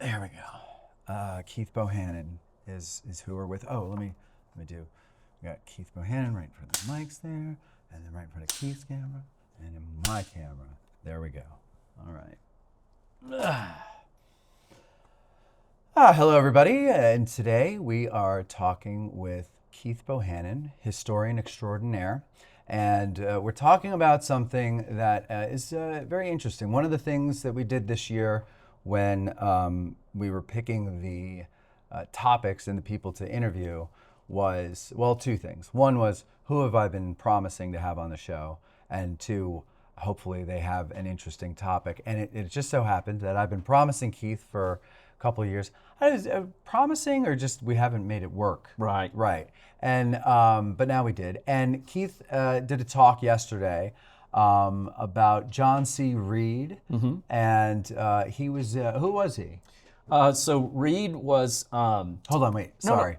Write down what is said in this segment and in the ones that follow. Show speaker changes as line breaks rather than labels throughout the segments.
There we go. Keith Bohannon is who we're with. Oh, let me do. We got Keith Bohannon right in front of the mics there, and then right in front of Keith's camera, and in my camera. There we go. All right. Hello, everybody, and today we are talking with Keith Bohannon, historian extraordinaire, and we're talking about something that is very interesting. One of the things that we did this year when we were picking the topics and the people to interview was, well, two things. One was, who have I been promising to have on the show? And two, hopefully they have an interesting topic. And it just so happened that I've been promising Keith for a couple of years. Promising, or just we haven't made it work?
Right.
Right. And but now we did. And Keith did a talk yesterday about John C. Reed, and he was who was he?
So Reed was.
Hold on, wait. Sorry.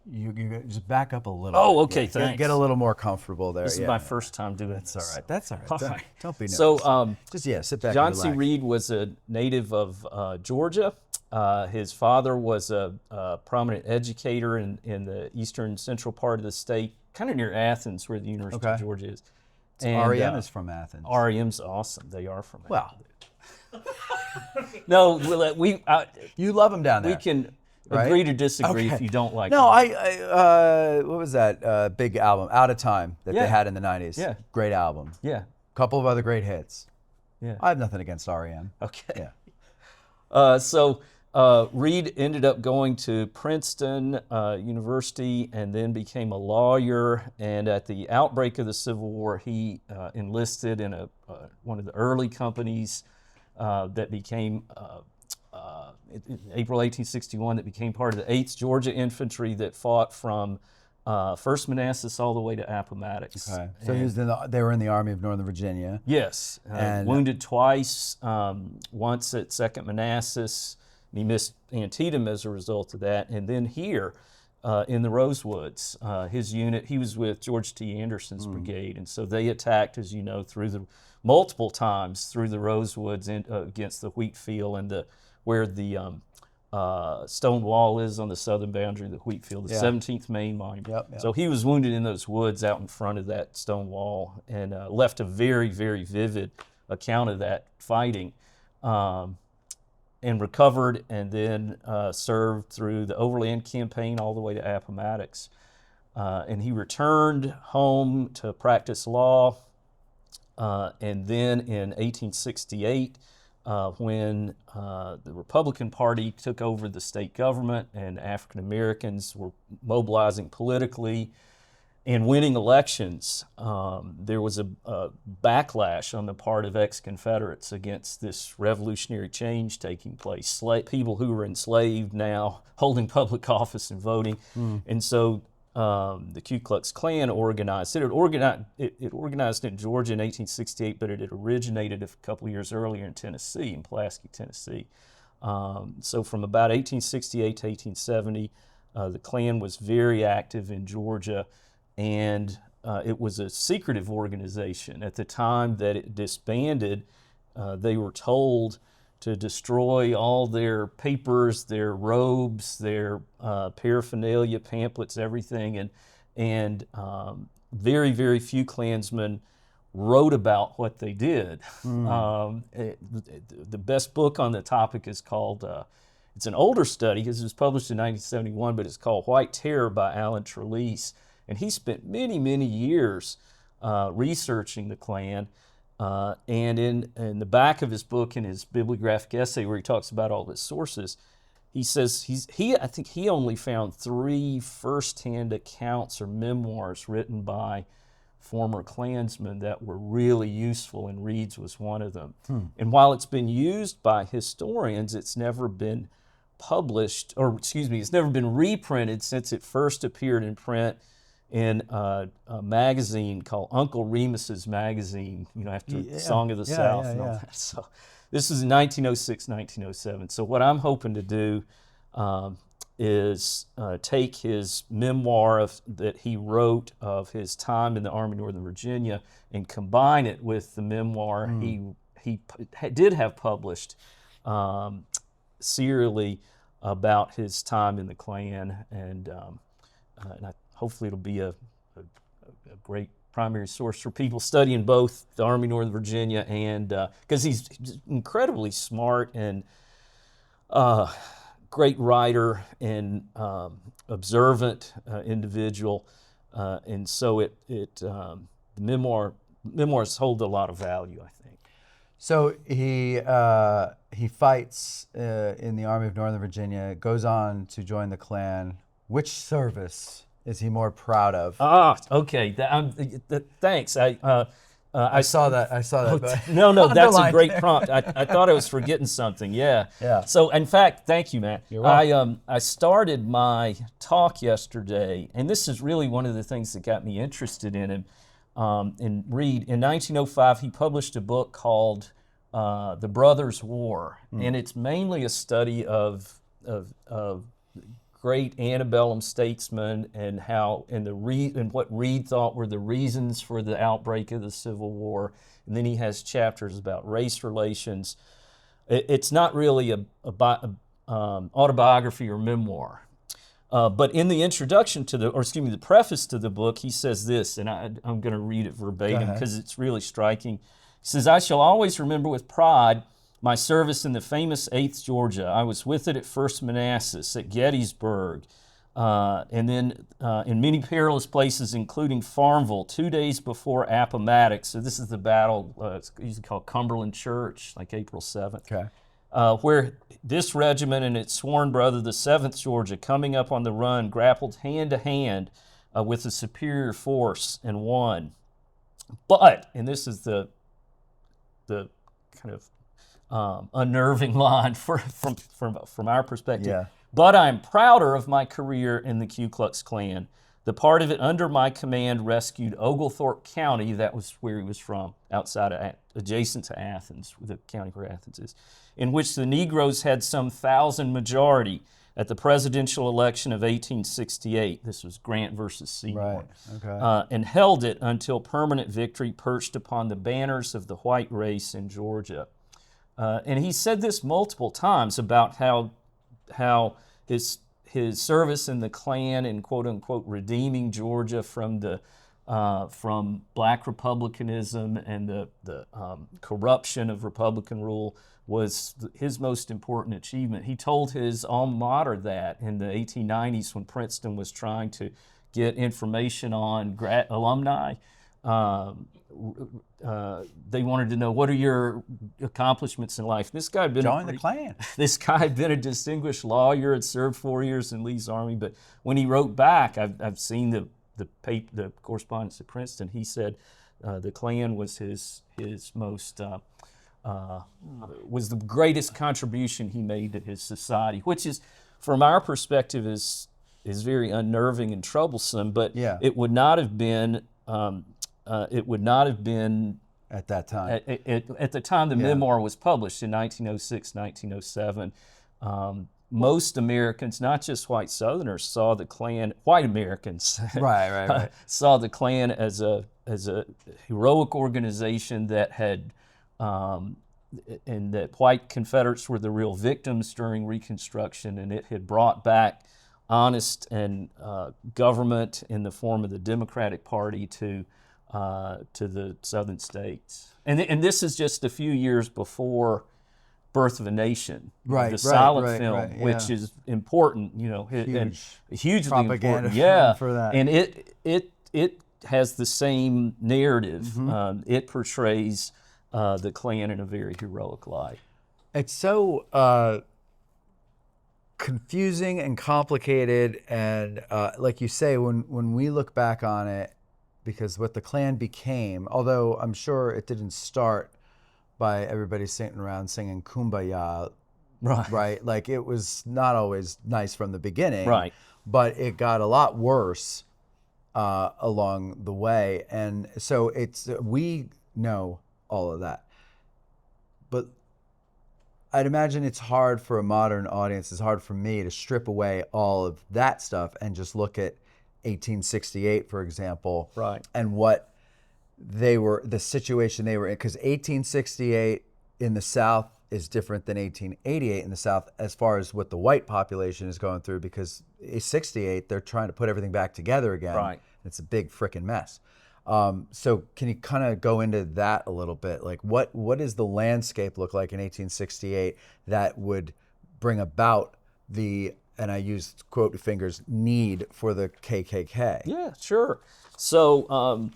You just back up a little.
Oh, okay. Thanks.
Get a little more comfortable there.
This is my first time doing this.
That's all right. That's all right.
All right.
Don't be nervous.
So
just sit back.
John C. Reed was a native of Georgia. His father was a prominent educator in the eastern central part of the state, kind of near Athens, where the University of Georgia is.
And REM is from Athens.
REM's awesome. They are from Athens.
Well,
no,
you love them down there.
We can agree to disagree if you don't like
No,
them.
what was that big album, Out of Time, that they had in the 90s?
Yeah.
Great album.
Yeah.
Couple of other great hits.
Yeah.
I have nothing against REM.
Okay.
Yeah.
So Reed ended up going to Princeton University and then became a lawyer. And at the outbreak of the Civil War, he enlisted in one of the early companies that became, in April 1861, that became part of the 8th Georgia Infantry that fought from First Manassas all the way to Appomattox.
Okay. So they were in the Army of Northern Virginia.
Yes. Wounded twice, once at 2nd Manassas. He missed Antietam as a result of that. And then here in the Rosewoods, his unit, he was with George T. Anderson's brigade. And so they attacked, as you know, multiple times through the Rosewoods against the wheat field and where the stone wall is on the southern boundary of the wheat field, the 17th Maine Monument.
Yep.
So he was wounded in those woods out in front of that stone wall and left a very, very vivid account of that fighting. And recovered, and then served through the Overland Campaign all the way to Appomattox. And he returned home to practice law. And then in 1868, when the Republican Party took over the state government and African Americans were mobilizing politically and winning elections, there was a backlash on the part of ex-Confederates against this revolutionary change taking place. People who were enslaved now holding public office and voting. And so the Ku Klux Klan organized. It organized in Georgia in 1868, but it had originated a couple of years earlier in Tennessee, in Pulaski, Tennessee. So from about 1868 to 1870, the Klan was very active in Georgia. And it was a secretive organization. At the time that it disbanded, they were told to destroy all their papers, their robes, their paraphernalia, pamphlets, everything. And very, very few Klansmen wrote about what they did. The best book on the topic is called, it's an older study because it was published in 1971, but it's called White Terror by Alan Trelease. And he spent many, many years researching the Klan. And in the back of his book, in his bibliographic essay where he talks about all his sources, he says I think he only found 3 first-hand accounts or memoirs written by former Klansmen that were really useful, and Reed's was one of them. And while it's been used by historians, it's never been published, or excuse me, it's never been reprinted since it first appeared in print in a magazine called Uncle Remus's Magazine, after the Song of the South and all that. So this is in 1906, 1907. So what I'm hoping to do is take his memoir that he wrote of his time in the Army of Northern Virginia and combine it with the memoir he did have published serially about his time in the Klan, and hopefully it'll be a great primary source for people studying both the Army Northern Virginia and because he's incredibly smart and great writer and observant individual, and so the memoirs hold a lot of value, I think.
So he fights in the Army of Northern Virginia, goes on to join the Klan. Which service is he more proud of?
Okay. Thanks. I
saw that. I saw that.
No, that's a great prompt. I thought I was forgetting something. Yeah.
Yeah.
So, in fact, thank you, Matt.
You're welcome.
I started my talk yesterday, and this is really one of the things that got me interested in him. In 1905, he published a book called The Brothers' War, and it's mainly a study of great antebellum statesmen and what Reed thought were the reasons for the outbreak of the Civil War. And then he has chapters about race relations. It's not really a autobiography or memoir. But in the introduction to the preface to the book, he says this, and I'm going to read it verbatim because it's really striking. He says, "I shall always remember with pride my service in the famous 8th Georgia. I was with it at First Manassas, at Gettysburg, and then in many perilous places, including Farmville, 2 days before Appomattox." So this is the battle, it's usually called Cumberland Church, like April 7th.
Okay.
Where this regiment and its sworn brother, the 7th Georgia, coming up on the run, grappled hand to hand with a superior force and won. But, and this is the kind of unnerving line from our perspective.
Yeah.
"But I'm prouder of my career in the Ku Klux Klan. The part of it under my command rescued Oglethorpe County," that was where he was from, adjacent to Athens, the county where Athens is, "in which the Negroes had some 1,000 majority at the presidential election of 1868. This was Grant versus Seymour.
Right. Okay.
"And held it until permanent victory perched upon the banners of the white race in Georgia." And he said this multiple times about how his service in the Klan and quote unquote redeeming Georgia from black republicanism and the corruption of Republican rule was his most important achievement. He told his alma mater that in the 1890s when Princeton was trying to get information on alumni. They wanted to know, what are your accomplishments in life? This guy had been
Join the Klan.
This guy had been a distinguished lawyer, had served 4 years in Lee's Army, but when he wrote back, I've seen the correspondence at Princeton. He said the Klan was his most was the greatest contribution he made to his society, which is, from our perspective, is very unnerving and troublesome. But
Yeah.
it would not have been. It would not have been
At that time.
at the time the memoir was published in 1906, 1907. Most Americans, not just white Southerners, saw the Klan. White Americans,
Right.
saw the Klan as a heroic organization that had, and that white Confederates were the real victims during Reconstruction, and it had brought back honest and government in the form of the Democratic Party to the Southern states. And this is just a few years before Birth of a Nation, the silent film, which is important, and hugely
propaganda
important.
for that.
And it has the same narrative. It portrays the Klan in a very heroic light.
It's so confusing and complicated, and like you say, when we look back on it, because what the Klan became, although I'm sure it didn't start by everybody sitting around singing Kumbaya, right? Like, it was not always nice from the beginning,
right?
But it got a lot worse along the way, and so we know all of that, but I'd imagine it's hard for a modern audience, it's hard for me to strip away all of that stuff and just look at 1868, for example,
right?
And the situation they were in, because 1868 in the South is different than 1888 in the South as far as what the white population is going through, because in 68 they're trying to put everything back together again.
Right.
It's a big freaking mess. So can you kind of go into that a little bit? Like what does the landscape look like in 1868 that would bring about the, and I used quote fingers, need for the KKK?
Yeah, sure. So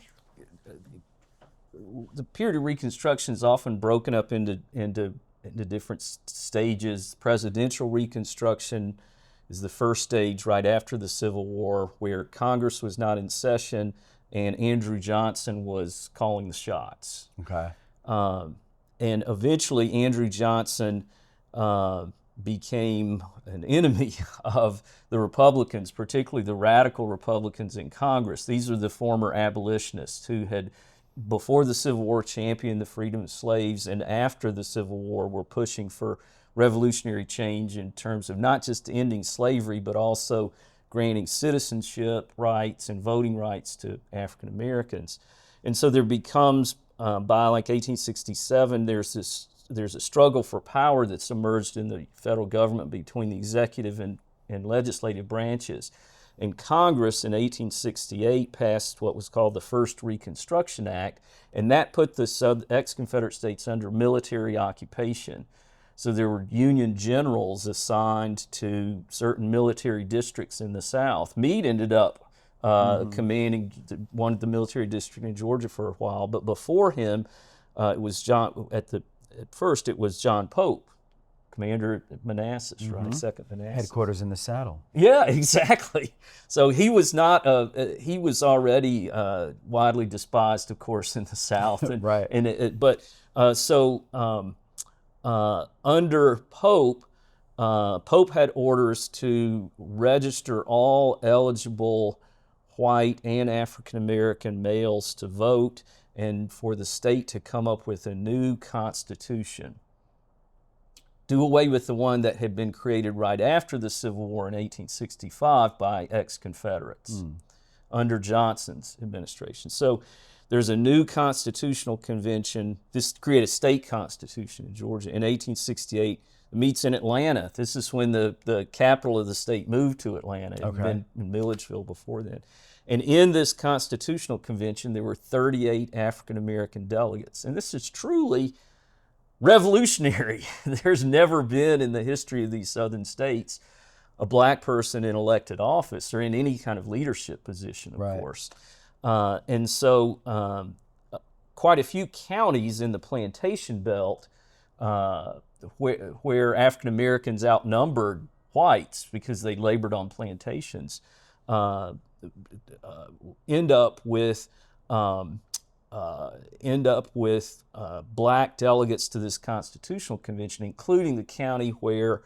the period of Reconstruction is often broken up into different stages. Presidential Reconstruction is the first stage right after the Civil War, where Congress was not in session and Andrew Johnson was calling the shots.
Okay.
And eventually Andrew Johnson became an enemy of the Republicans, particularly the radical Republicans in Congress. These are the former abolitionists who had, before the Civil War, championed the freedom of slaves, and after the Civil War were pushing for revolutionary change in terms of not just ending slavery, but also granting citizenship rights and voting rights to African Americans. And so there becomes, by like 1867, there's a struggle for power that's emerged in the federal government between the executive and legislative branches. And Congress in 1868 passed what was called the First Reconstruction Act, and that put the ex-Confederate states under military occupation. So there were Union generals assigned to certain military districts in the South. Meade ended up commanding one of the military districts in Georgia for a while, but before him, it was at first it was John Pope, commander at Manassas, right? Second Manassas.
Headquarters in the saddle.
Yeah, exactly. So he was not. He was already widely despised, of course, in the South. And,
right.
Under Pope, Pope had orders to register all eligible white and African American males to vote, and for the state to come up with a new constitution. Do away with the one that had been created right after the Civil War in 1865 by ex-Confederates under Johnson's administration. So there's a new constitutional convention. This created a state constitution in Georgia in 1868. It meets in Atlanta. This is when the capital of the state moved to Atlanta. It had been in Milledgeville before then. And in this constitutional convention, there were 38 African-American delegates. And this is truly revolutionary. There's never been in the history of these southern states a black person in elected office or in any kind of leadership position, of course. And so quite a few counties in the plantation belt where African Americans outnumbered whites because they labored on plantations end up with black delegates to this constitutional convention, including the county where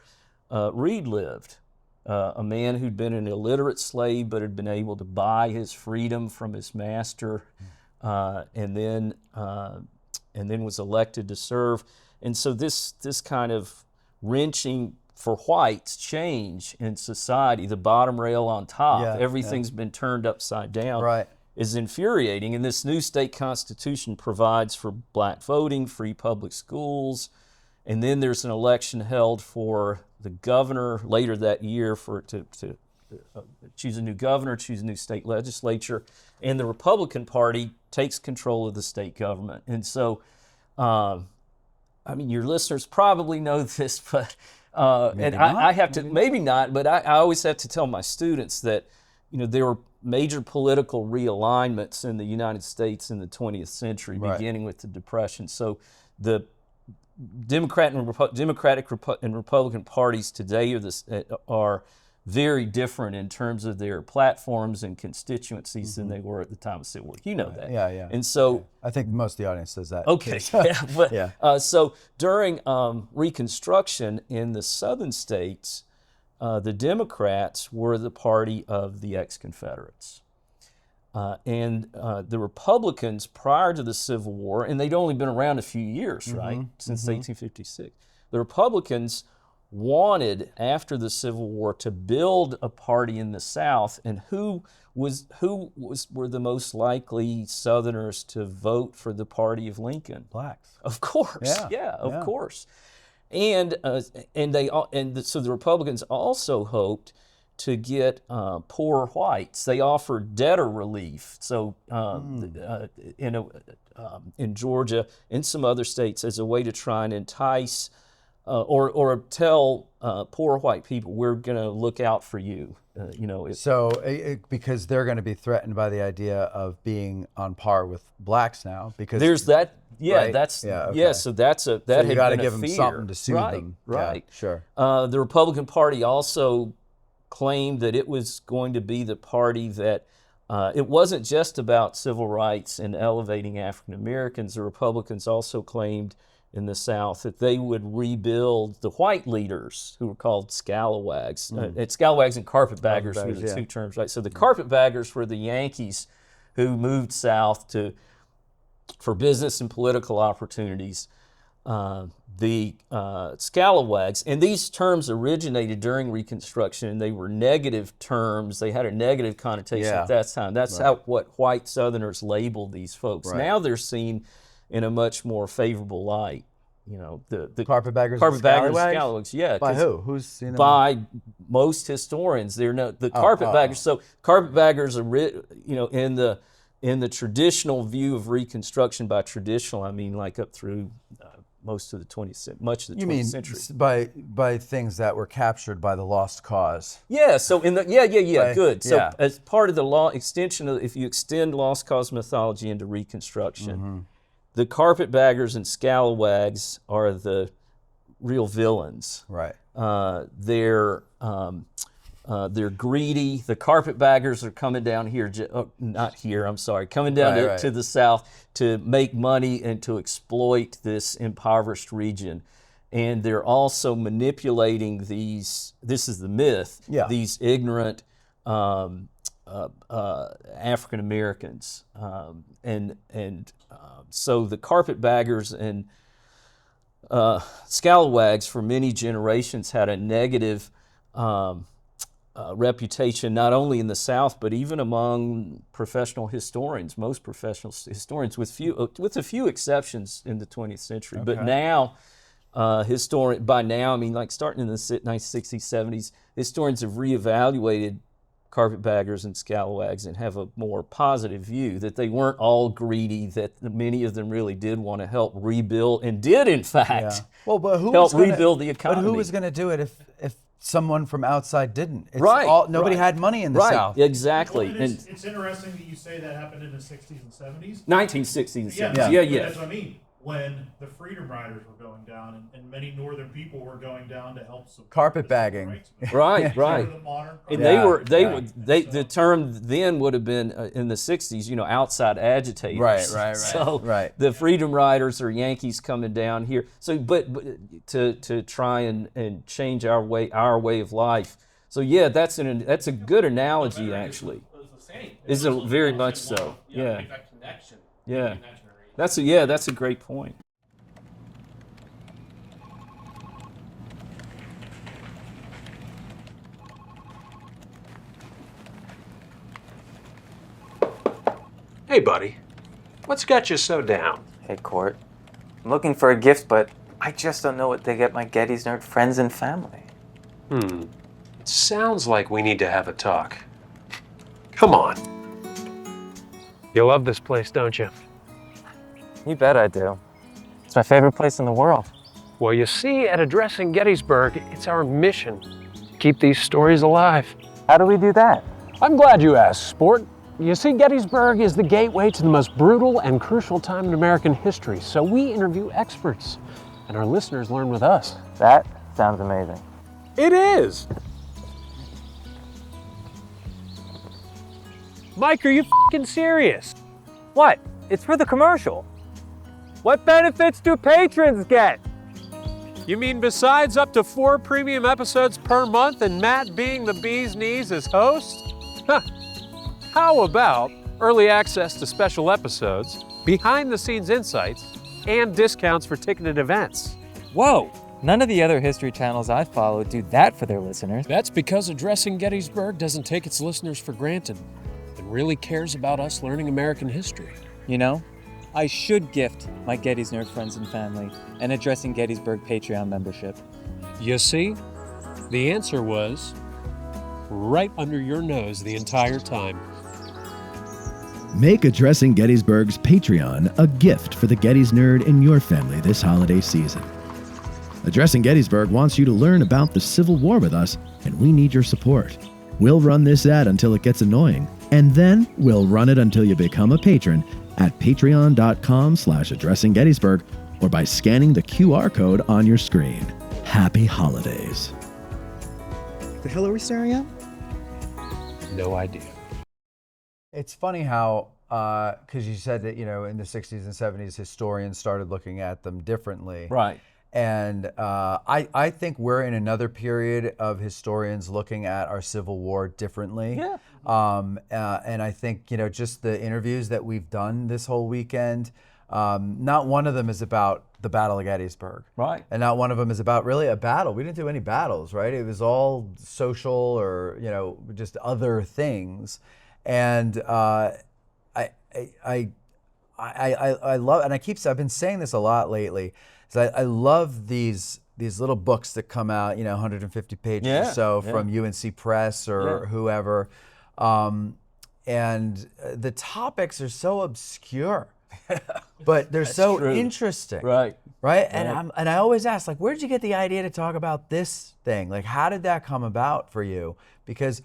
Reed lived, a man who'd been an illiterate slave but had been able to buy his freedom from his master, and then was elected to serve. And so this kind of wrenching for whites change in society, the bottom rail on top, everything's been turned upside down, is infuriating. And this new state constitution provides for black voting, free public schools, and then there's an election held for the governor later that year to choose a new governor, choose a new state legislature, and the Republican Party takes control of the state government. And so, I mean, your listeners probably know this, but I have to, maybe not, but I always have to tell my students that, you know, there were major political realignments in the United States in the 20th century, beginning with the Depression. So the Democratic and Republican parties today are very different in terms of their platforms and constituencies than they were at the time of Civil War. You know that.
Yeah.
And so
I think most of the audience does that.
Okay. So during Reconstruction in the southern states, the Democrats were the party of the ex-Confederates. And the Republicans, prior to the Civil War, and they'd only been around a few years, since 1856, the Republicans wanted, after the Civil War, to build a party in the South, and who were the most likely Southerners to vote for the party of Lincoln?
Blacks.
Of course, of course. So the Republicans also hoped to get poor whites. They offered debtor relief. So in Georgia, in some other states, as a way to try and entice or tell poor white people, we're going to look out for you.
Because they're going to be threatened by the idea of being on par with blacks now. Because
there's that. Yeah,
right?
that's
okay.
yeah. So that's a that.
So you got to give them something to soothe them.
Right.
Yeah, sure.
The Republican Party also claimed that it was going to be the party that it wasn't just about civil rights and elevating African Americans. The Republicans also claimed in the South that they would rebuild the white leaders who were called scalawags. Scalawags and carpetbaggers were the two terms, right? So the carpetbaggers were the Yankees who moved south for business and political opportunities. The scalawags, and these terms originated during Reconstruction, and they were negative terms. They had a negative connotation at that time. That's what white Southerners labeled these folks.
Right.
Now they're seen in a much more favorable light. The
carpetbaggers,
and scalawags, yeah.
By who? Who's seen them?
By most historians. They're carpetbaggers. So carpetbaggers are, in the traditional view of Reconstruction, by traditional I mean like up through much of the 20th century.
By things that were captured by the Lost Cause.
Yeah. So good. So as part of the if you extend Lost Cause mythology into Reconstruction, the carpetbaggers and scalawags are the real villains.
Right.
They're greedy. The carpetbaggers are coming down here, coming down to the South to make money and to exploit this impoverished region. And they're also manipulating this is the myth, these ignorant African Americans. So the carpetbaggers and scalawags for many generations had a negative reputation, not only in the South, but even among professional historians, most professional historians, with a few exceptions in the 20th century. Okay. But now, by now, I mean, like starting in the 1960s, 70s, historians have reevaluated carpetbaggers and scalawags and have a more positive view that they weren't all greedy, that many of them really did want to help rebuild, and did in fact help rebuild the economy.
But who was going to do it if someone from outside didn't? Nobody had money in the South.
Exactly.
Well, it's interesting that you say that happened in the 60s and 70s.
1960s and 70s.
Yeah. That's what I mean. When the Freedom Riders were going down, and many Northern people were going down to help support
carpetbagging.
Right. And the term then would have been in the 60s, outside agitators.
Right.
So the Freedom Riders are Yankees coming down here. So, but to try and change our way of life. So that's a good analogy actually. Is it very much so? Yeah.
Make that connection.
Yeah. That's a great point.
Hey, buddy. What's got you so down?
Hey, Court. I'm looking for a gift, but I just don't know what to get my Gettysburg friends and family.
It sounds like we need to have a talk. Come on. You love this place, don't you?
You bet I do. It's my favorite place in the world.
Well, you see, at Addressing Gettysburg, it's our mission to keep these stories alive.
How do we do that?
I'm glad you asked, Sport. You see, Gettysburg is the gateway to the most brutal and crucial time in American history, so we interview experts, and our listeners learn with us.
That sounds amazing.
It is! Mike, are you f***ing serious?
What? It's for the commercial. What benefits do patrons get?
You mean besides up to 4 premium episodes per month and Matt being the bee's knees as host? How about early access to special episodes, behind-the-scenes insights, and discounts for ticketed events?
Whoa! None of the other history channels I follow do that for their listeners.
That's because Addressing Gettysburg doesn't take its listeners for granted and really cares about us learning American history.
You know,
I should gift my Gettysburg friends and family an Addressing Gettysburg Patreon membership?
You see, the answer was right under your nose the entire time.
Make Addressing Gettysburg's Patreon a gift for the Gettys nerd in your family this holiday season. Addressing Gettysburg wants you to learn about the Civil War with us, and we need your support. We'll run this ad until it gets annoying, and then we'll run it until you become a patron at patreon.com/addressinggettysburg or by scanning the QR code on your screen. Happy holidays.
The hell are we staring at?
No idea.
It's funny how, because you said that, in the 60s and 70s, historians started looking at them differently.
Right.
And I think we're in another period of historians looking at our Civil War differently.
Yeah.
And I think, just the interviews that we've done this whole weekend, not one of them is about the Battle of Gettysburg.
Right.
And not one of them is about really a battle. We didn't do any battles, right? It was all social or, just other things. And I love, and I've been saying this a lot lately, is I love these little books that come out, 150 pages or so from UNC Press or whoever, and the topics are so obscure, but they're so
true.
interesting,
Right.
Right? And I always ask, like, where did you get the idea to talk about this thing? Like, how did that come about for you? Because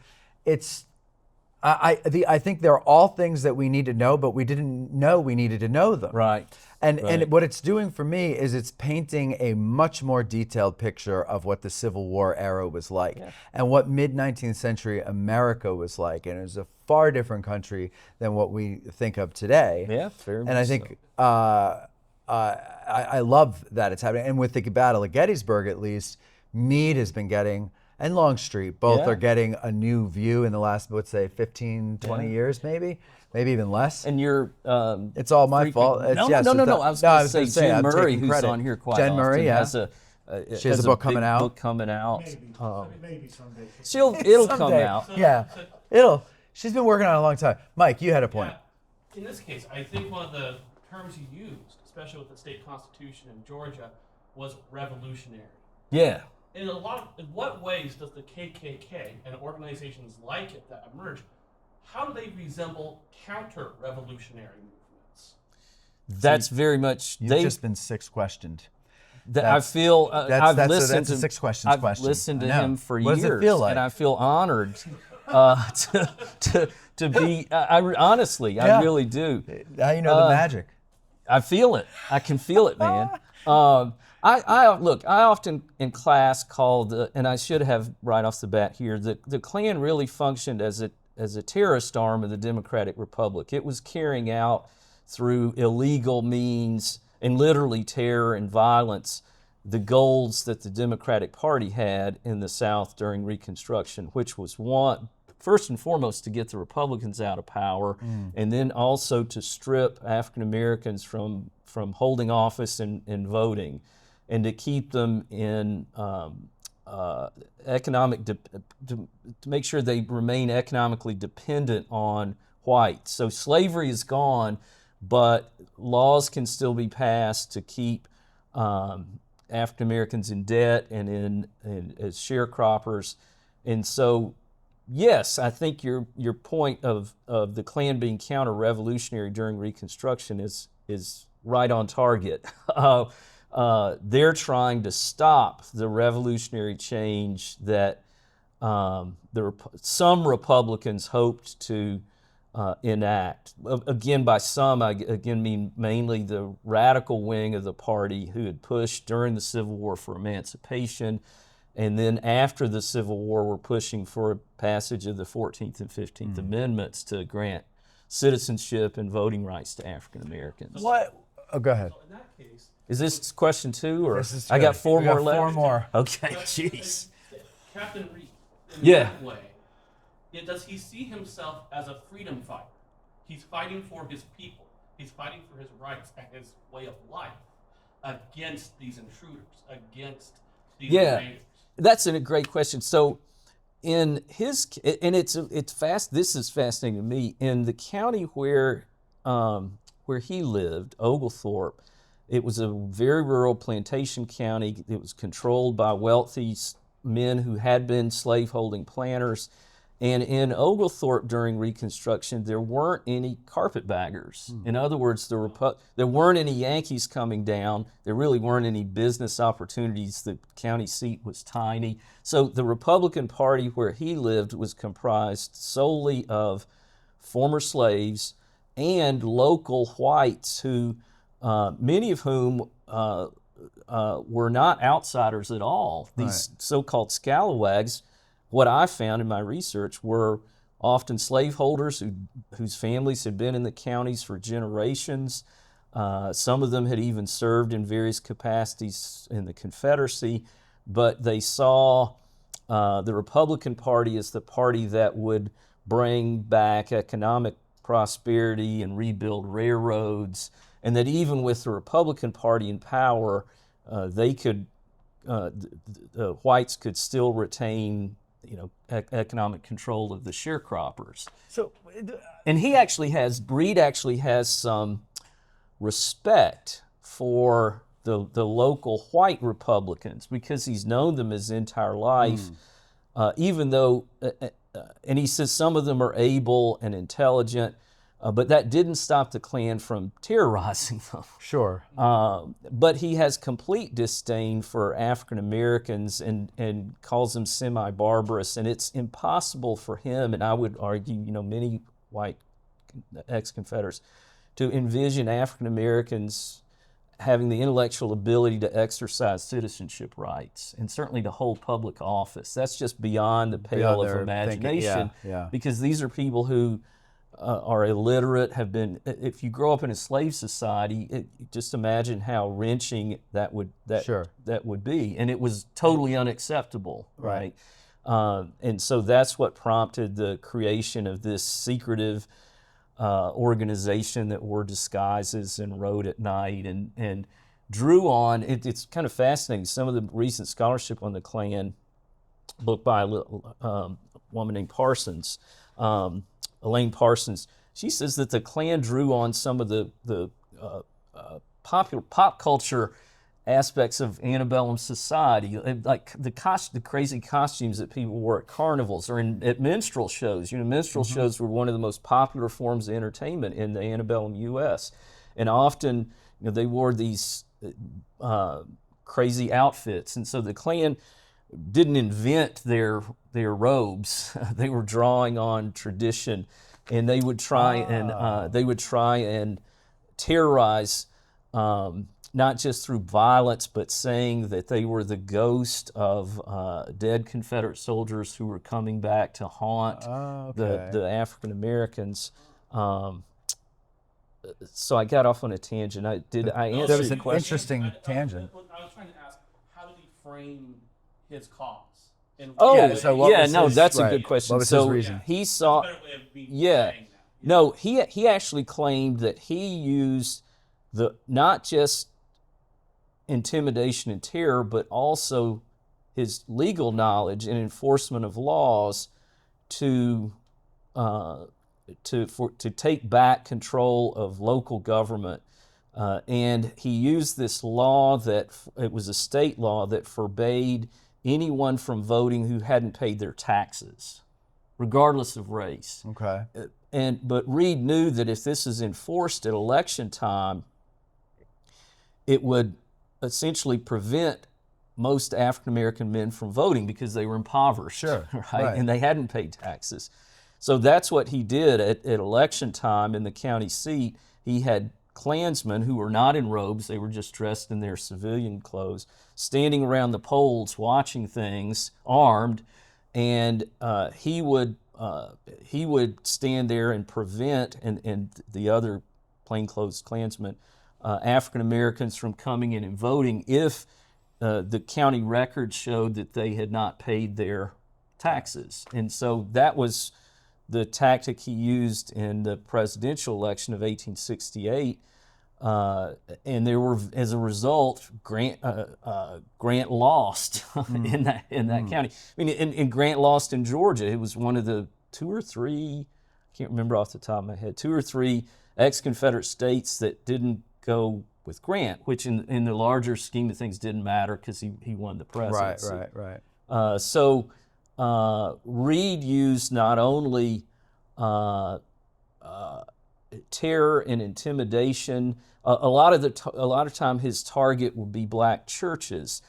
I think they're all things that we need to know, but we didn't know we needed to know them.
Right.
And what it's doing for me is it's painting a much more detailed picture of what the Civil War era was like and what mid-19th century America was like. And it was a far different country than what we think of today.
Yeah, very much
And I think I love that it's happening. And with the Battle of Gettysburg, at least, Meade has been getting, and Longstreet, both are getting a new view in the last, let's say, 15, 20 years, maybe even less.
And you're...
it's all my fault.
No. I was going to say Jen
I'm
Murray,
taking
who's
credit.
on here quite
Jen
often,
Murray, yeah.
has
She has a book coming
big
out.
book coming out.
Maybe someday.
It'll come
Someday.
out.
Yeah, she's been working on it a long time. Mike, you had a point.
In this case, I think one of the terms you used, especially with the state constitution in Georgia, was revolutionary.
Yeah.
In what ways does the KKK and organizations like it that emerge, how do they resemble counter-revolutionary movements?
That's very much...
You've just been six questioned.
I feel I've listened
that's a
to
six questions
I've
question.
listened to
I know.
him for
What
years,
does it feel like?
and I feel honored to be. Honestly, I really do.
Now you know the magic.
I feel it. I can feel it, man. I often in class called, and I should have right off the bat here, the Klan really functioned as a terrorist arm of the Democratic Republic. It was carrying out through illegal means and literally terror and violence the goals that the Democratic Party had in the South during Reconstruction, which was one, first and foremost, to get the Republicans out of power, and then also to strip African Americans from holding office and voting, and to keep them in to make sure they remain economically dependent on whites. So slavery is gone, but laws can still be passed to keep African Americans in debt and as sharecroppers. And so, yes, I think your point of the Klan being counter-revolutionary during Reconstruction is right on target. They're trying to stop the revolutionary change that some Republicans hoped to enact. Again, by some, I mean mainly the radical wing of the party who had pushed during the Civil War for emancipation, and then after the Civil War were pushing for a passage of the 14th and 15th Amendments to grant citizenship and voting rights to African Americans.
What? Oh, go ahead.
So in that case,
Is this question two, or
This is
I got
good.
four
We
more
got
left?
four more.
Okay, jeez.
Captain Reed, in
Yeah.
that way, does he see himself as a freedom fighter? He's fighting for his people. He's fighting for his rights and his way of life against these intruders, against these invaders.
That's a great question. So, in his, and it's fast. This is fascinating to me. In the county where where he lived, Oglethorpe, it was a very rural plantation county. It was controlled by wealthy men who had been slaveholding planters. And in Oglethorpe during Reconstruction, there weren't any carpetbaggers. In other words, there weren't any Yankees coming down. There really weren't any business opportunities. The county seat was tiny. So the Republican Party where he lived was comprised solely of former slaves and local whites who, many of whom were not outsiders at all. These so-called scalawags, what I found in my research, were often slaveholders whose families had been in the counties for generations. Some of them had even served in various capacities in the Confederacy, but they saw the Republican Party as the party that would bring back economic prosperity and rebuild railroads, and that even with the Republican Party in power, the whites could still retain, economic control of the sharecroppers.
So,
and Breed actually has some respect for the local white Republicans because he's known them his entire life, even though, and he says some of them are able and intelligent, but that didn't stop the Klan from terrorizing them.
Sure.
But he has complete disdain for African Americans and calls them semi-barbarous, and it's impossible for him, and I would argue, many white ex-Confederates, to envision African Americans having the intellectual ability to exercise citizenship rights and certainly to hold public office. That's just beyond the pale of imagination, because these are people who are illiterate, have been, if you grow up in a slave society, just imagine how wrenching that would be. And it was totally unacceptable, right? And so that's what prompted the creation of this secretive organization that wore disguises and rode at night and drew on, it's kind of fascinating, some of the recent scholarship on the Klan, book by a woman named Parsons, Elaine Parsons, she says that the Klan drew on some of the popular pop culture aspects of antebellum society, like the crazy costumes that people wore at carnivals or at minstrel shows. Minstrel shows were one of the most popular forms of entertainment in the antebellum U.S. And often, they wore these crazy outfits. And so the Klan didn't invent their robes. They were drawing on tradition, and they would try and terrorize, not just through violence, but saying that they were the ghost of dead Confederate soldiers who were coming back to haunt the African Americans. So I got off on a tangent. I answer
There was
your
an
question?
interesting tangent.
I was trying to ask, how did he frame his cause? And
That's a good question.
What was
so
his reason?
He saw,
That's a better way of saying that.
no, he actually claimed that he used not just intimidation and terror, but also his legal knowledge and enforcement of laws to take back control of local government. And he used this law it was a state law that forbade anyone from voting who hadn't paid their taxes, regardless of race.
Okay.
But Reed knew that if this is enforced at election time, it would essentially prevent most African American men from voting because they were impoverished, right? And they hadn't paid taxes. So that's what he did at election time in the county seat. He had Klansmen who were not in robes, they were just dressed in their civilian clothes, standing around the polls watching things, armed, and he would stand there and prevent, and the other plainclothes Klansmen, African Americans from coming in and voting if the county records showed that they had not paid their taxes. And so that was the tactic he used in the presidential election of 1868. And there were, as a result, Grant lost in that county. I mean, and Grant lost in Georgia. It was one of the two or three, I can't remember off the top of my head, 2 or 3 ex-Confederate states that didn't go with Grant, which in the larger scheme of things didn't matter because he won the presidency.
Right.
So Reed used not only terror and intimidation. A lot of time his target would be black churches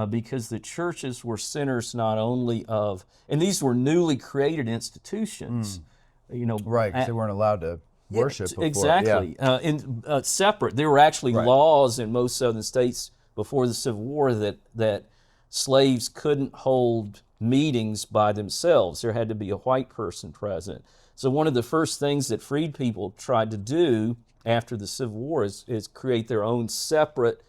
because the churches were centers not only of, and these were newly created institutions.
Right, because they weren't allowed to worship before.
Exactly. Separate. There were actually laws in most southern states before the Civil War that slaves couldn't hold meetings by themselves. There had to be a white person present. So one of the first things that freed people tried to do after the Civil War is create their own separate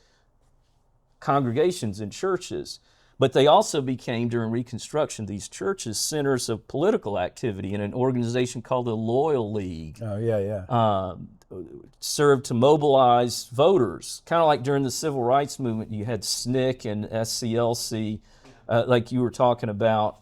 congregations and churches. But they also became, during Reconstruction, these churches centers of political activity, and an organization called the Loyal League served to mobilize voters. Kind of like during the Civil Rights Movement, you had SNCC and SCLC, like you were talking about,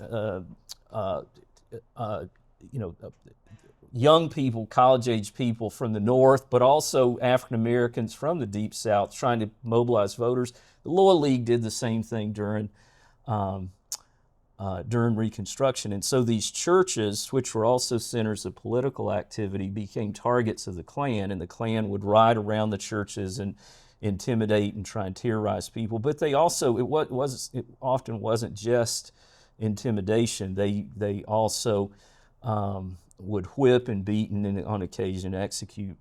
young people, college-age people from the North, but also African Americans from the Deep South trying to mobilize voters. The Loyal League did the same thing during Reconstruction. And so these churches, which were also centers of political activity, became targets of the Klan, and the Klan would ride around the churches and intimidate and try and terrorize people. But they also, it often wasn't just intimidation. They also would whip and beat and on occasion execute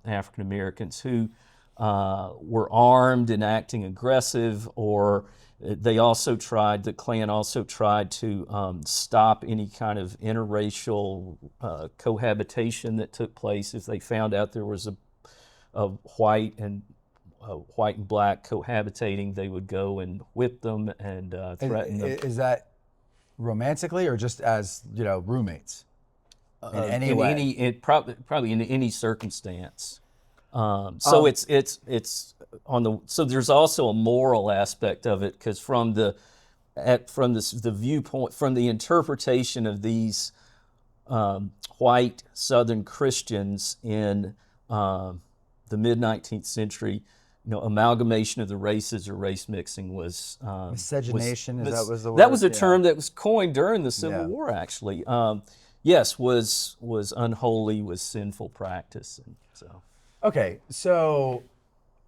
African Americans who were armed and acting aggressive, or the Klan also tried to stop any kind of interracial cohabitation that took place. If they found out there was a white and black cohabitating, they would go and whip them and threaten them.
Is that romantically or just as roommates? In any way?
Probably in any circumstance. So there's also a moral aspect of it, because from the viewpoint, from the interpretation of these white Southern Christians in the mid-19th century, amalgamation of the races or race mixing was
miscegenation. That was the word?
That was a term that was coined during the Civil War, actually. Yes, was unholy, was sinful practice, and so.
Okay, so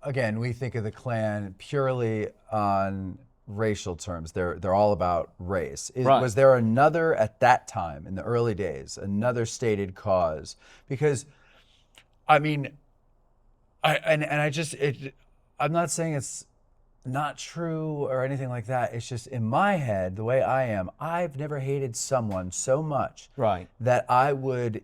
again, we think of the Klan purely on racial terms. They're all about race. Was there another, at that time in the early days, another stated cause? Because, I mean, I'm not saying it's not true or anything like that. It's just in my head, the way I am, I've never hated someone so much that I would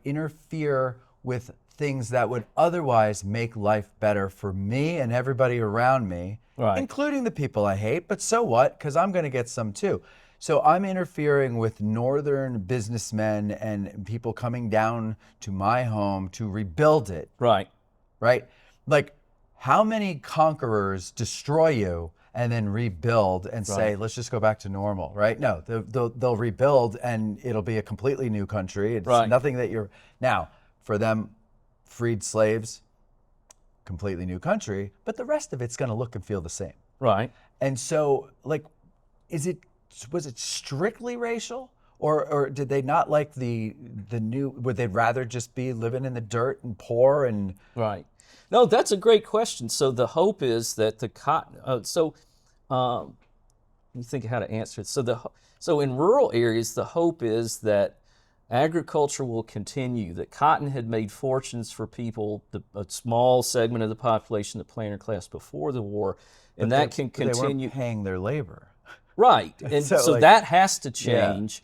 interfere with things that would otherwise make life better for me and everybody around me, including the people I hate, but so what? Because I'm going to get some too. So I'm interfering with northern businessmen and people coming down to my home to rebuild it. Right? Like, how many conquerors destroy you and then rebuild and say, let's just go back to normal, right? No, they'll rebuild and it'll be a completely new country. It's nothing that you're... Now, for them, freed slaves, completely new country, but the rest of it's going to look and feel the same. Right. And so, like, was it strictly racial? Or did they not like the new... Would they rather just be living in the dirt and poor and...
Right. No, that's a great question. So the hope is that the cotton. Let me think of how to answer it. So in rural areas, the hope is that agriculture will continue. That cotton had made fortunes for people, a small segment of the population, the planter class before the war, and that can continue.
They weren't paying their labor.
Right, and so that has to change.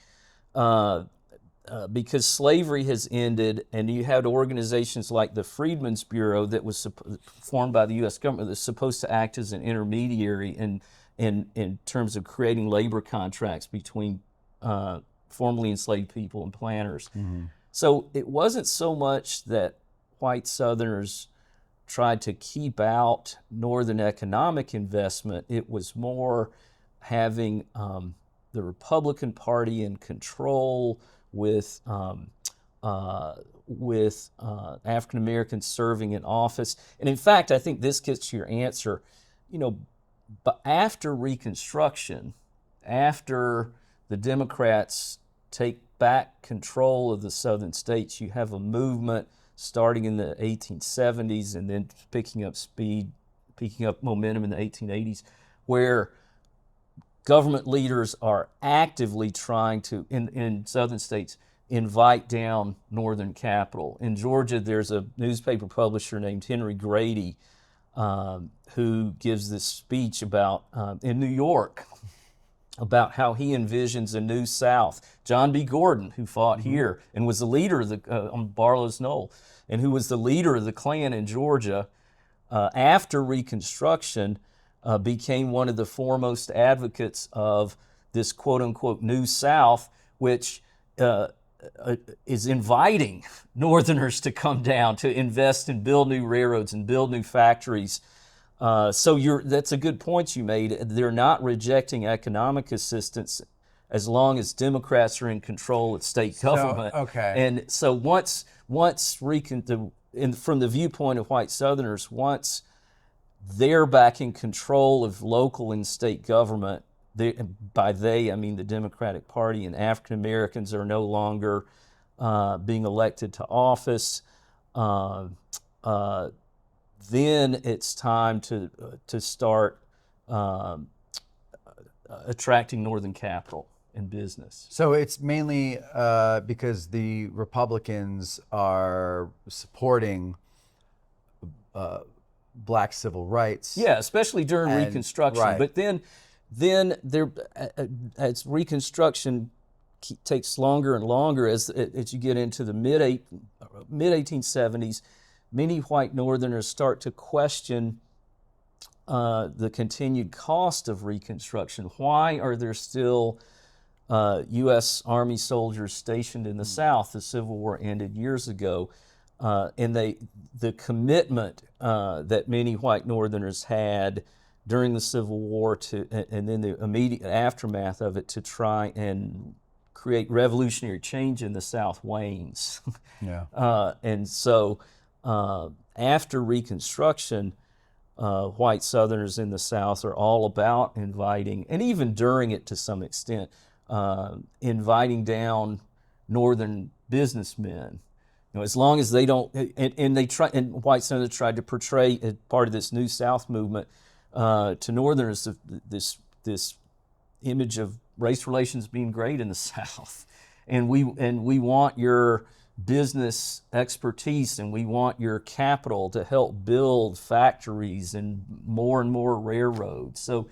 Because slavery has ended, and you had organizations like the Freedmen's Bureau that was formed by the U.S. government that's supposed to act as an intermediary in terms of creating labor contracts between formerly enslaved people and planters. Mm-hmm. So it wasn't so much that white Southerners tried to keep out Northern economic investment. It was more having the Republican Party in control with with African Americans serving in office. And in fact, I think this gets to your answer. But after Reconstruction, after the Democrats take back control of the southern states, you have a movement starting in the 1870s and then picking up momentum in the 1880s, where government leaders are actively trying to, in southern states, invite down northern capital. In Georgia, there's a newspaper publisher named Henry Grady who gives this speech about, in New York, about how he envisions a new South. John B. Gordon, who fought here and was the leader of on Barlow's Knoll, and who was the leader of the Klan in Georgia, after Reconstruction, became one of the foremost advocates of this quote-unquote New South, which is inviting Northerners to come down to invest and build new railroads and build new factories. So that's a good point you made. They're not rejecting economic assistance as long as Democrats are in control of state government.
Okay.
And so once from the viewpoint of white Southerners, once they're back in control of local and state government, by they, I mean the Democratic Party, and African Americans are no longer being elected to office, then it's time to start attracting northern capital and business.
So it's mainly because the Republicans are supporting black civil rights.
Yeah, especially during Reconstruction.
Right.
But then there, as Reconstruction takes longer and longer, as you get into the mid 1870s, many white Northerners start to question the continued cost of Reconstruction. Why are there still U.S. Army soldiers stationed in the South? The Civil War ended years ago, and the commitment that many white Northerners had during the Civil War and then the immediate aftermath of it to try and create revolutionary change in the South wanes.
Yeah.
And so after Reconstruction, white Southerners in the South are all about inviting, and even during it to some extent, inviting down Northern businessmen. As long as they don't, and white Southerners tried to portray as part of this New South movement to Northerners this image of race relations being great in the South, and we want your business expertise and we want your capital to help build factories and more railroads. So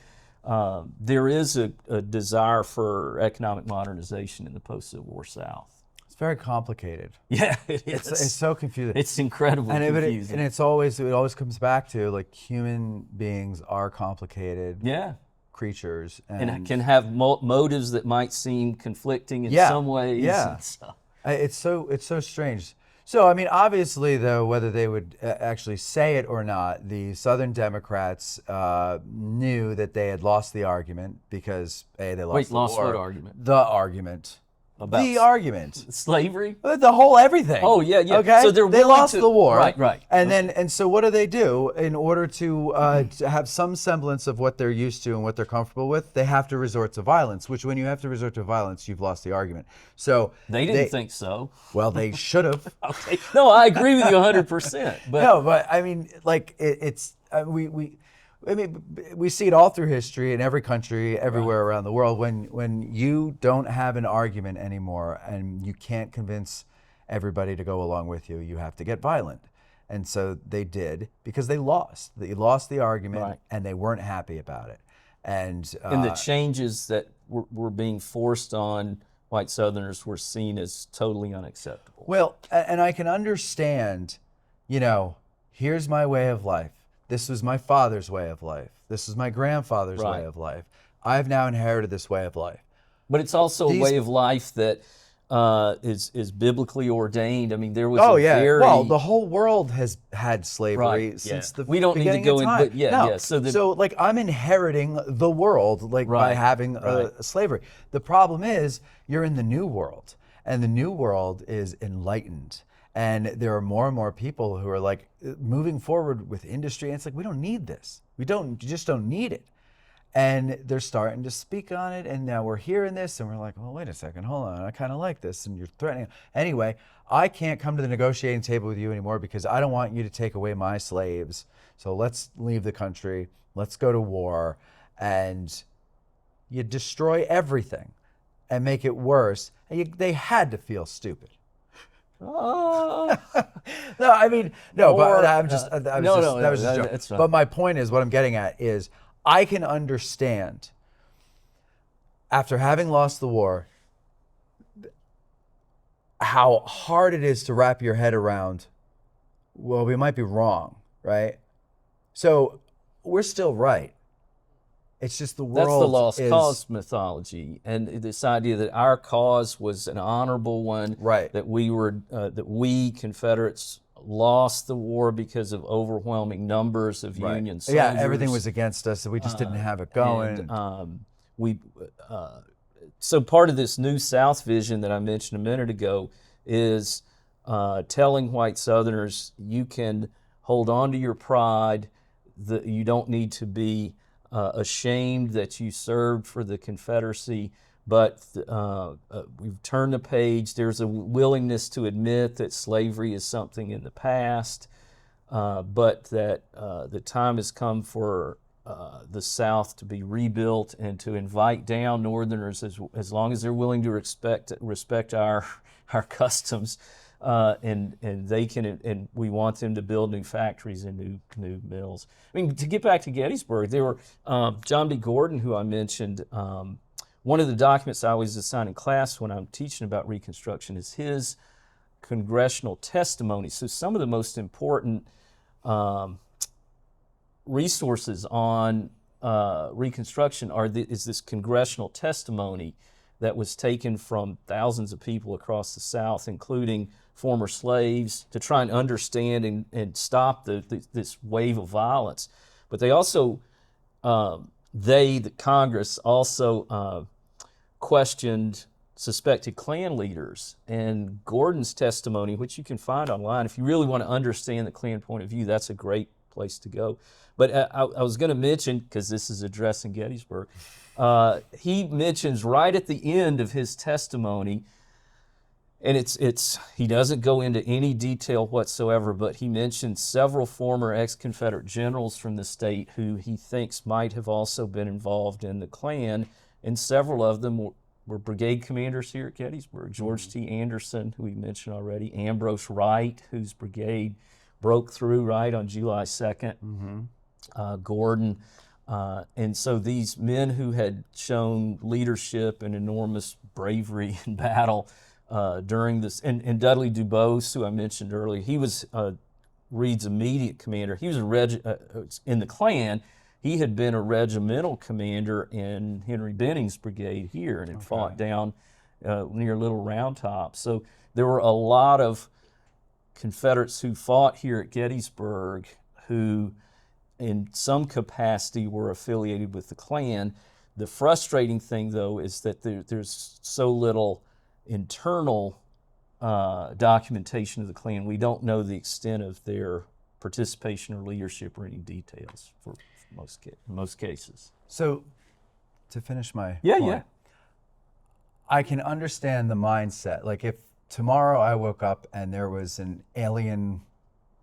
there is a desire for economic modernization in the post-Civil War South.
It's very complicated.
Yeah, it is.
It's so confusing.
It's incredibly confusing.
And it always comes back to, like, human beings are complicated creatures.
And can have motives that might seem conflicting in some ways.
Yeah.
And stuff.
It's so strange. So, I mean, obviously, though, whether they would actually say it or not, the Southern Democrats knew that they had lost the argument because, they lost the war.
What argument?
The argument.
About
the argument.
Slavery?
The whole everything.
Oh, yeah.
Okay?
So
they lost the war.
Right.
And so what do? In order to have some semblance of what they're used to and what they're comfortable with, they have to resort to violence, which when you have to resort to violence, you've lost the argument. So
They didn't think so.
Well, they should have.
Okay. No, I agree with you 100%. But
No, but I mean, like, we see it all through history in every country, everywhere around the world. When you don't have an argument anymore and you can't convince everybody to go along with you, you have to get violent. And so they did, because they lost. They lost the argument, and they weren't happy about it. And
the changes that were being forced on white Southerners were seen as totally unacceptable.
Well, and I can understand, here's my way of life. This was my father's way of life. This is my grandfather's way of life. I've now inherited this way of life.
But it's also a way of life that is biblically ordained. I mean, there was
well, the whole world has had slavery since the
we don't need to
beginning
go
of
in,
time.
but
So like, I'm inheriting the world by having slavery. The problem is, you're in the new world. And the new world is enlightened. And there are more and more people who are like moving forward with industry. And it's like, we don't need this. We just don't need it. And they're starting to speak on it. And now we're hearing this and we're like, well, wait a second, hold on. I kind of like this. And you're threatening. Anyway, I can't come to the negotiating table with you anymore because I don't want you to take away my slaves. So let's leave the country. Let's go to war. And you destroy everything and make it worse. And they had to feel stupid. No, I mean, no, but I'm just, that was just a joke.
It's not.
But my point is, what I'm getting at is, I can understand, after having lost the war, how hard it is to wrap your head around, well, we might be wrong, right? So we're still right. It's just the world.
That's the lost cause mythology, and this idea that our cause was an honorable one.
Right.
That we Confederates lost the war because of overwhelming numbers of Union soldiers.
Yeah, everything was against us, so we just didn't have it going.
So part of this New South vision that I mentioned a minute ago is telling white Southerners, you can hold on to your pride, that you don't need to be ashamed that you served for the Confederacy, but we've turned the page. There's a willingness to admit that slavery is something in the past, but that the time has come for the South to be rebuilt and to invite down Northerners as long as they're willing to respect our customs, and they can, and we want them to build new factories and new mills. I mean, to get back to Gettysburg, there were John B. Gordon, who I mentioned. One of the documents I always assign in class when I'm teaching about Reconstruction is his congressional testimony. So some of the most important resources on Reconstruction is this congressional testimony that was taken from thousands of people across the South, including former slaves, to try and understand and stop this wave of violence. But they also, the Congress also questioned suspected Klan leaders. And Gordon's testimony, which you can find online, if you really want to understand the Klan point of view, that's a great place to go. But I was going to mention, because this is addressing Gettysburg, he mentions right at the end of his testimony, and he doesn't go into any detail whatsoever, but he mentions several former ex-Confederate generals from the state who he thinks might have also been involved in the Klan, and several of them were brigade commanders here at Gettysburg. George T. Anderson, who we mentioned already, Ambrose Wright, whose brigade broke through right on July 2nd, Gordon. And so these men who had shown leadership and enormous bravery in battle during this, and Dudley DuBose, who I mentioned earlier, he was Reed's immediate commander. He was in the Klan. He had been a regimental commander in Henry Benning's brigade here and had fought down near Little Round Top. So there were a lot of Confederates who fought here at Gettysburg who in some capacity were affiliated with the Klan. The frustrating thing, though, is that there's so little internal documentation of the Klan. We don't know the extent of their participation or leadership or any details for most cases.
So, to finish my
Yeah,
point, I can understand the mindset. Like if tomorrow I woke up and there was an alien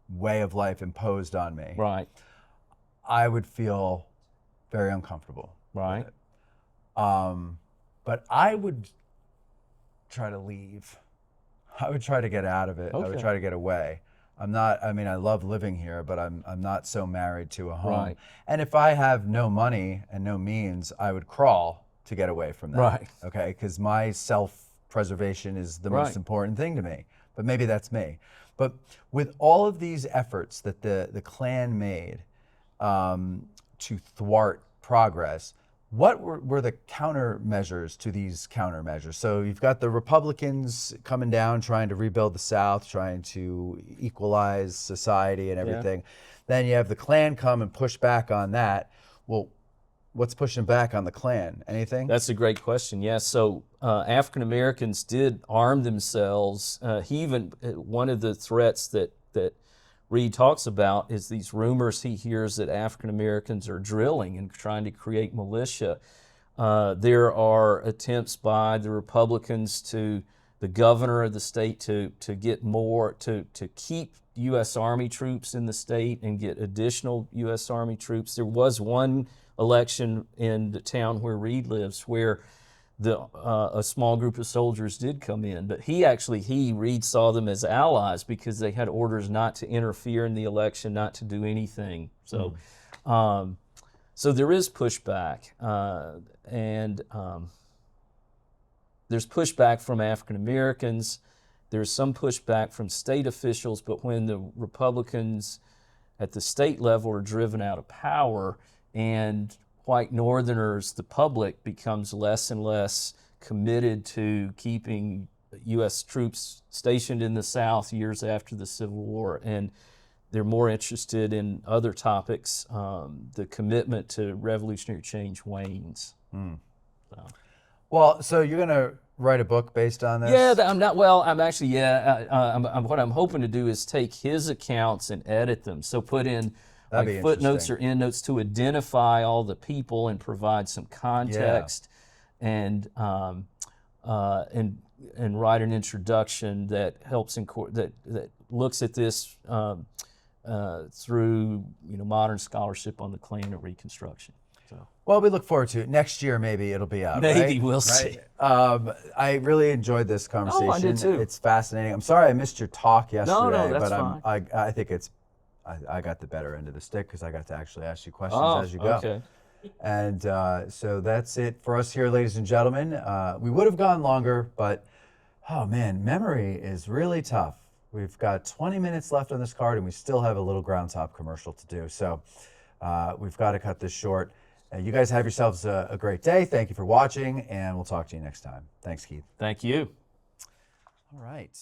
way of life imposed on me,
Right.
I would feel very uncomfortable.
Right.
But I would try to leave. I would try to get out of it. I would
Okay.
try to get away. I love living here, but I'm not so married to a home.
Right.
And if I have no money and no means, I would crawl to get away from that.
Right.
Okay, because my self-preservation is the
Right.
most important thing to me. But maybe that's me. But with all of these efforts that the Klan made to thwart progress, what were the countermeasures to these countermeasures? So you've got the Republicans coming down, trying to rebuild the South, trying to equalize society and everything. Then you have the Klan come and push back on that. Well, what's pushing back on the Klan? Anything?
That's a great question. Yeah, so African Americans did arm themselves. He even one of the threats that Reed talks about is these rumors he hears that African Americans are drilling and trying to create militia. There are attempts by the Republicans the governor of the state to get more to keep U.S. Army troops in the state and get additional U.S. Army troops. There was one election in the town where Reed lives where a small group of soldiers did come in, but Reed saw them as allies because they had orders not to interfere in the election, not to do anything. So, so there is pushback, and there's pushback from African Americans. There's some pushback from state officials, but when the Republicans at the state level are driven out of power and white Northerners, the public, becomes less and less committed to keeping U.S. troops stationed in the South years after the Civil War, and they're more interested in other topics. The commitment to revolutionary change wanes. So.
Well, so you're going to write a book based on this?
Yeah, I'm not. Well, I'm actually. Yeah, what I'm hoping to do is take his accounts and edit them. So put in like footnotes or endnotes to identify all the people and provide some context, and write an introduction that helps that looks at this through modern scholarship on the Klan and Reconstruction. So.
Well, we look forward to it. Next year, maybe it'll be out.
Maybe
right?
we'll see.
I really enjoyed this conversation.
Oh, I did too.
It's fascinating. I'm sorry I missed your talk yesterday,
No, that's
but
fine.
I think I got the better end of the stick because I got to actually ask you questions as you go.
Okay.
And so that's it for us here, ladies and gentlemen. We would have gone longer, but oh man, memory is really tough. We've got 20 minutes left on this card, and we still have a little ground top commercial to do. So we've got to cut this short. You guys have yourselves a great day. Thank you for watching, and we'll talk to you next time. Thanks, Keith.
Thank you.
All right.